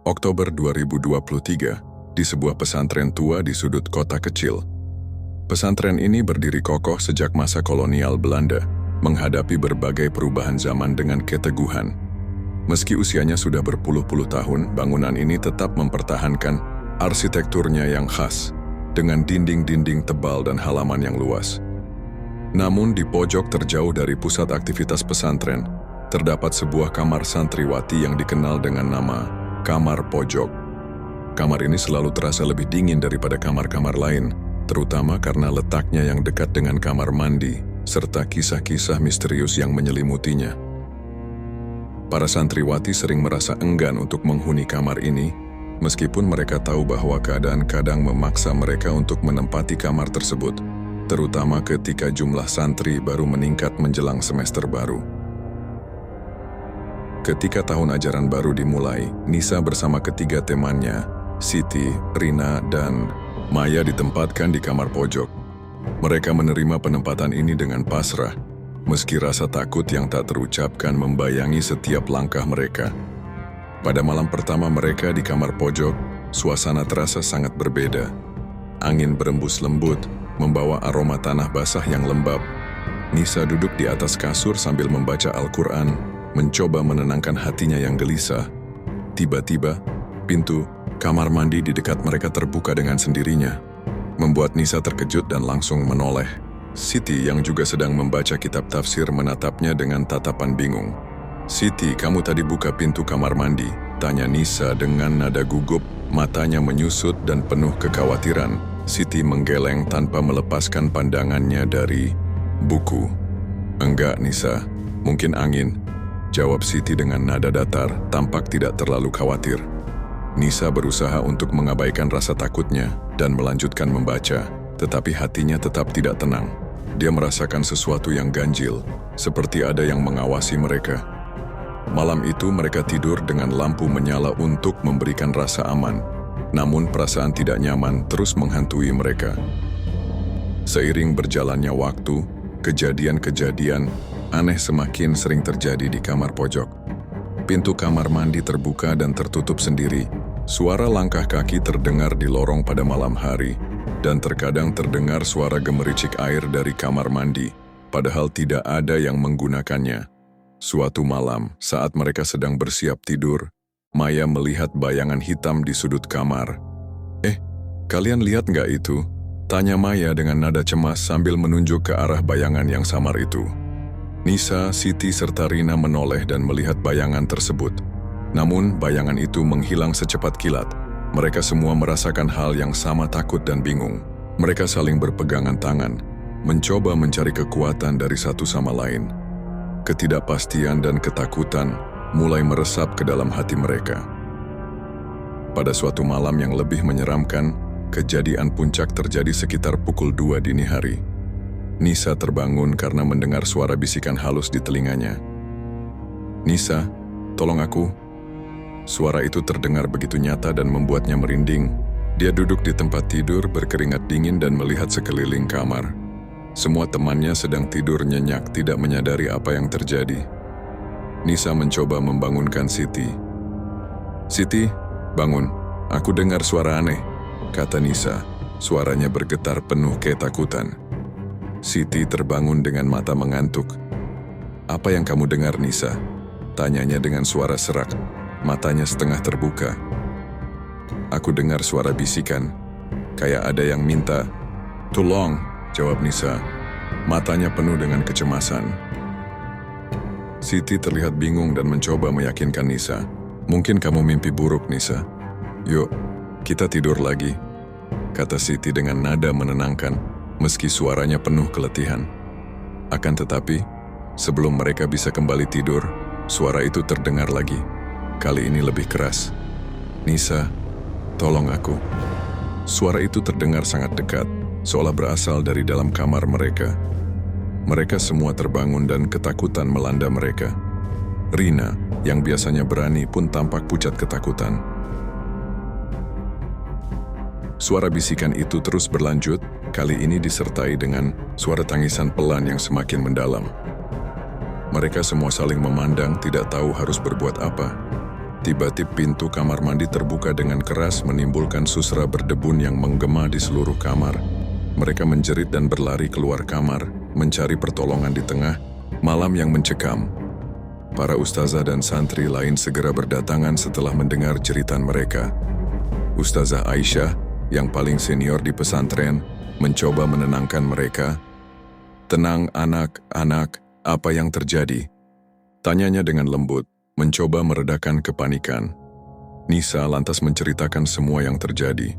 Oktober 2023, di sebuah pesantren tua di sudut kota kecil. Pesantren ini berdiri kokoh sejak masa kolonial Belanda, menghadapi berbagai perubahan zaman dengan keteguhan. Meski usianya sudah berpuluh-puluh tahun, bangunan ini tetap mempertahankan arsitekturnya yang khas, dengan dinding-dinding tebal dan halaman yang luas. Namun di pojok terjauh dari pusat aktivitas pesantren, terdapat sebuah kamar santriwati yang dikenal dengan nama Kamar Pojok. Kamar ini selalu terasa lebih dingin daripada kamar-kamar lain, terutama karena letaknya yang dekat dengan kamar mandi, serta kisah-kisah misterius yang menyelimutinya. Para santriwati sering merasa enggan untuk menghuni kamar ini, meskipun mereka tahu bahwa keadaan kadang memaksa mereka untuk menempati kamar tersebut, terutama ketika jumlah santri baru meningkat menjelang semester baru. Ketika tahun ajaran baru dimulai, Nisa bersama ketiga temannya, Siti, Rina, dan Maya ditempatkan di kamar pojok. Mereka menerima penempatan ini dengan pasrah, meski rasa takut yang tak terucapkan membayangi setiap langkah mereka. Pada malam pertama mereka di kamar pojok, suasana terasa sangat berbeda. Angin berembus lembut, membawa aroma tanah basah yang lembab. Nisa duduk di atas kasur sambil membaca Al-Quran, mencoba menenangkan hatinya yang gelisah. Tiba-tiba, pintu kamar mandi di dekat mereka terbuka dengan sendirinya, membuat Nisa terkejut dan langsung menoleh. Siti yang juga sedang membaca kitab tafsir menatapnya dengan tatapan bingung. "Siti, kamu tadi buka pintu kamar mandi?" tanya Nisa dengan nada gugup, matanya menyusut dan penuh kekhawatiran. Siti menggeleng tanpa melepaskan pandangannya dari buku. "Enggak, Nisa, mungkin angin," jawab Siti dengan nada datar, tampak tidak terlalu khawatir. Nisa berusaha untuk mengabaikan rasa takutnya dan melanjutkan membaca, tetapi hatinya tetap tidak tenang. Dia merasakan sesuatu yang ganjil, seperti ada yang mengawasi mereka. Malam itu mereka tidur dengan lampu menyala untuk memberikan rasa aman, namun perasaan tidak nyaman terus menghantui mereka. Seiring berjalannya waktu, kejadian-kejadian aneh semakin sering terjadi di kamar pojok. Pintu kamar mandi terbuka dan tertutup sendiri. Suara langkah kaki terdengar di lorong pada malam hari, dan terkadang terdengar suara gemericik air dari kamar mandi, padahal tidak ada yang menggunakannya. Suatu malam, saat mereka sedang bersiap tidur, Maya melihat bayangan hitam di sudut kamar. Kalian lihat nggak itu?" tanya Maya dengan nada cemas sambil menunjuk ke arah bayangan yang samar itu. Nisa, Siti, serta Rina menoleh dan melihat bayangan tersebut. Namun, bayangan itu menghilang secepat kilat. Mereka semua merasakan hal yang sama, takut dan bingung. Mereka saling berpegangan tangan, mencoba mencari kekuatan dari satu sama lain. Ketidakpastian dan ketakutan mulai meresap ke dalam hati mereka. Pada suatu malam yang lebih menyeramkan, kejadian puncak terjadi sekitar pukul 2 dini hari. Nisa terbangun karena mendengar suara bisikan halus di telinganya. "Nisa, tolong aku." Suara itu terdengar begitu nyata dan membuatnya merinding. Dia duduk di tempat tidur berkeringat dingin dan melihat sekeliling kamar. Semua temannya sedang tidur nyenyak, tidak menyadari apa yang terjadi. Nisa mencoba membangunkan Siti. "Siti, bangun. Aku dengar suara aneh," kata Nisa. Suaranya bergetar penuh ketakutan. Siti terbangun dengan mata mengantuk. "Apa yang kamu dengar, Nisa?" tanyanya dengan suara serak, matanya setengah terbuka. "Aku dengar suara bisikan, kayak ada yang minta tolong," jawab Nisa, matanya penuh dengan kecemasan. Siti terlihat bingung dan mencoba meyakinkan Nisa. "Mungkin kamu mimpi buruk, Nisa. Yuk, kita tidur lagi," kata Siti dengan nada menenangkan, meski suaranya penuh keletihan. Akan tetapi, sebelum mereka bisa kembali tidur, suara itu terdengar lagi. Kali ini lebih keras. "Nisa, tolong aku." Suara itu terdengar sangat dekat, seolah berasal dari dalam kamar mereka. Mereka semua terbangun dan ketakutan melanda mereka. Rina, yang biasanya berani, pun tampak pucat ketakutan. Suara bisikan itu terus berlanjut, kali ini disertai dengan suara tangisan pelan yang semakin mendalam. Mereka semua saling memandang, tidak tahu harus berbuat apa. Tiba-tiba pintu kamar mandi terbuka dengan keras menimbulkan susra berdebun yang menggema di seluruh kamar. Mereka menjerit dan berlari keluar kamar, mencari pertolongan di tengah malam yang mencekam. Para ustazah dan santri lain segera berdatangan setelah mendengar jeritan mereka. Ustazah Aisyah, yang paling senior di pesantren, mencoba menenangkan mereka. "Tenang anak-anak, apa yang terjadi?" Tanyanya dengan lembut, mencoba meredakan kepanikan. Nisa lantas menceritakan semua yang terjadi.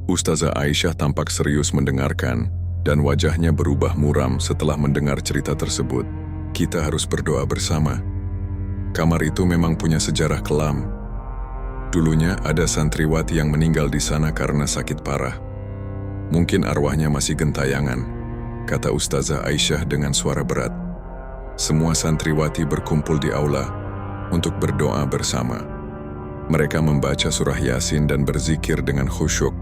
Ustazah Aisyah tampak serius mendengarkan, dan wajahnya berubah muram setelah mendengar cerita tersebut. "Kita harus berdoa bersama. Kamar itu memang punya sejarah kelam. Dulunya ada santriwati yang meninggal di sana karena sakit parah. Mungkin arwahnya masih gentayangan," kata Ustazah Aisyah dengan suara berat. Semua santriwati berkumpul di aula untuk berdoa bersama. Mereka membaca surah Yasin dan berzikir dengan khusyuk,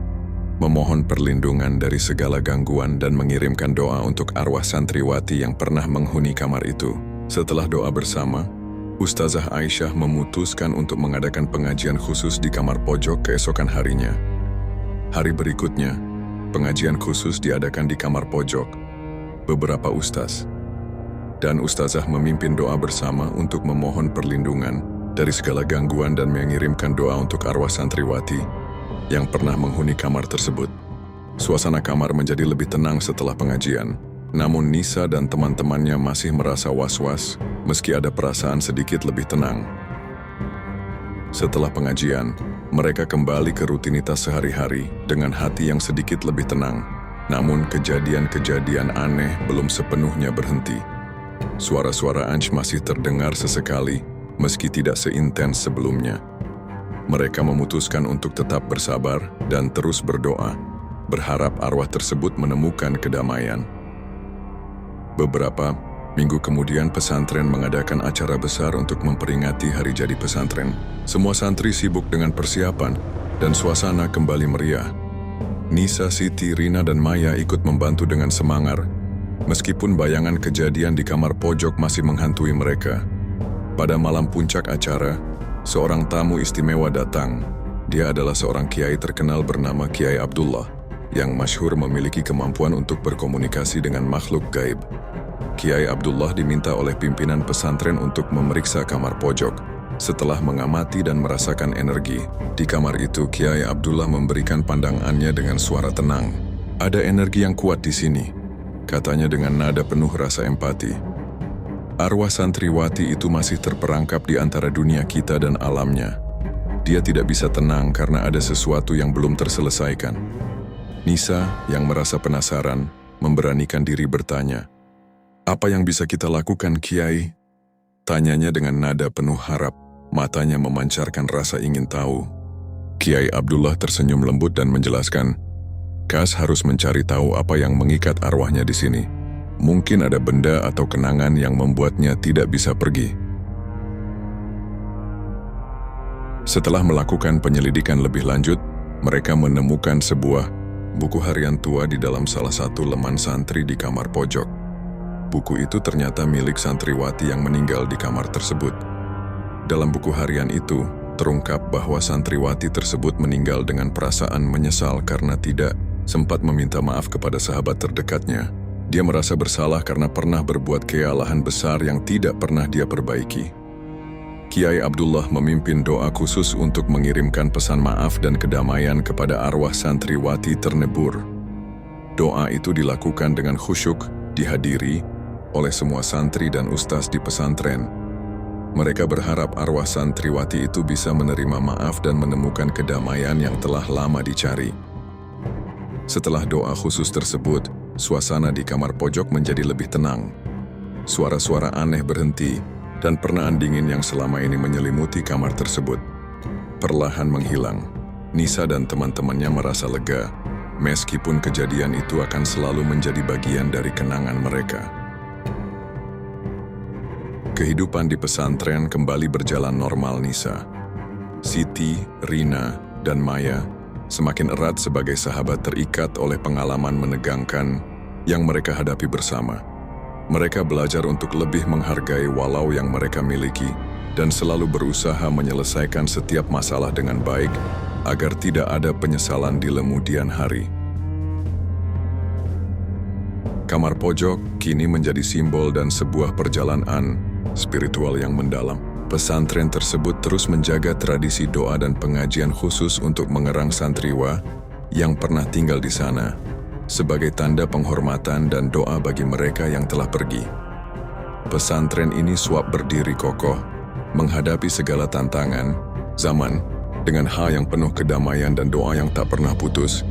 memohon perlindungan dari segala gangguan dan mengirimkan doa untuk arwah santriwati yang pernah menghuni kamar itu. Setelah doa bersama, Ustazah Aisyah memutuskan untuk mengadakan pengajian khusus di kamar pojok keesokan harinya. Hari berikutnya, pengajian khusus diadakan di kamar pojok. Beberapa ustaz dan ustazah memimpin doa bersama untuk memohon perlindungan dari segala gangguan dan mengirimkan doa untuk arwah santriwati yang pernah menghuni kamar tersebut. Suasana kamar menjadi lebih tenang setelah pengajian. Namun Nisa dan teman-temannya masih merasa was-was meski ada perasaan sedikit lebih tenang. Setelah pengajian, mereka kembali ke rutinitas sehari-hari dengan hati yang sedikit lebih tenang. Namun kejadian-kejadian aneh belum sepenuhnya berhenti. Suara-suara Anj masih terdengar sesekali, meski tidak seintens sebelumnya. Mereka memutuskan untuk tetap bersabar dan terus berdoa, berharap arwah tersebut menemukan kedamaian. Beberapa minggu kemudian pesantren mengadakan acara besar untuk memperingati hari jadi pesantren. Semua santri sibuk dengan persiapan dan suasana kembali meriah. Nisa, Siti, Rina, dan Maya ikut membantu dengan semangat, meskipun bayangan kejadian di kamar pojok masih menghantui mereka. Pada malam puncak acara, seorang tamu istimewa datang. Dia adalah seorang kiai terkenal bernama Kiai Abdullah, yang masyhur memiliki kemampuan untuk berkomunikasi dengan makhluk gaib. Kiai Abdullah diminta oleh pimpinan pesantren untuk memeriksa kamar pojok. Setelah mengamati dan merasakan energi, di kamar itu Kiai Abdullah memberikan pandangannya dengan suara tenang. "Ada energi yang kuat di sini," katanya dengan nada penuh rasa empati. "Arwah santriwati itu masih terperangkap di antara dunia kita dan alamnya. Dia tidak bisa tenang karena ada sesuatu yang belum terselesaikan." Nisa, yang merasa penasaran, memberanikan diri bertanya, "Apa yang bisa kita lakukan, Kiai?" Tanyanya dengan nada penuh harap, matanya memancarkan rasa ingin tahu. Kiai Abdullah tersenyum lembut dan menjelaskan, "Kas harus mencari tahu apa yang mengikat arwahnya di sini. Mungkin ada benda atau kenangan yang membuatnya tidak bisa pergi." Setelah melakukan penyelidikan lebih lanjut, mereka menemukan sebuah buku harian tua di dalam salah satu lemari santri di kamar pojok. Buku itu ternyata milik santriwati yang meninggal di kamar tersebut. Dalam buku harian itu, terungkap bahwa santriwati tersebut meninggal dengan perasaan menyesal karena tidak sempat meminta maaf kepada sahabat terdekatnya. Dia merasa bersalah karena pernah berbuat kesalahan besar yang tidak pernah dia perbaiki. Kiai Abdullah memimpin doa khusus untuk mengirimkan pesan maaf dan kedamaian kepada arwah santriwati ternebur. Doa itu dilakukan dengan khusyuk, dihadiri oleh semua santri dan ustaz di pesantren. Mereka berharap arwah santriwati itu bisa menerima maaf dan menemukan kedamaian yang telah lama dicari. Setelah doa khusus tersebut, suasana di kamar pojok menjadi lebih tenang. Suara-suara aneh berhenti, dan pernaan dingin yang selama ini menyelimuti kamar tersebut perlahan menghilang. Nisa dan teman-temannya merasa lega, meskipun kejadian itu akan selalu menjadi bagian dari kenangan mereka. Kehidupan di pesantren kembali berjalan normal. Nisa, Siti, Rina, dan Maya semakin erat sebagai sahabat terikat oleh pengalaman menegangkan yang mereka hadapi bersama. Mereka belajar untuk lebih menghargai walau yang mereka miliki dan selalu berusaha menyelesaikan setiap masalah dengan baik agar tidak ada penyesalan di kemudian hari. Kamar pojok kini menjadi simbol dan sebuah perjalanan spiritual yang mendalam. Pesantren tersebut terus menjaga tradisi doa dan pengajian khusus untuk mengerang santriwa yang pernah tinggal di sana, sebagai tanda penghormatan dan doa bagi mereka yang telah pergi. Pesantren ini suap berdiri kokoh, menghadapi segala tantangan zaman dengan hal yang penuh kedamaian dan doa yang tak pernah putus.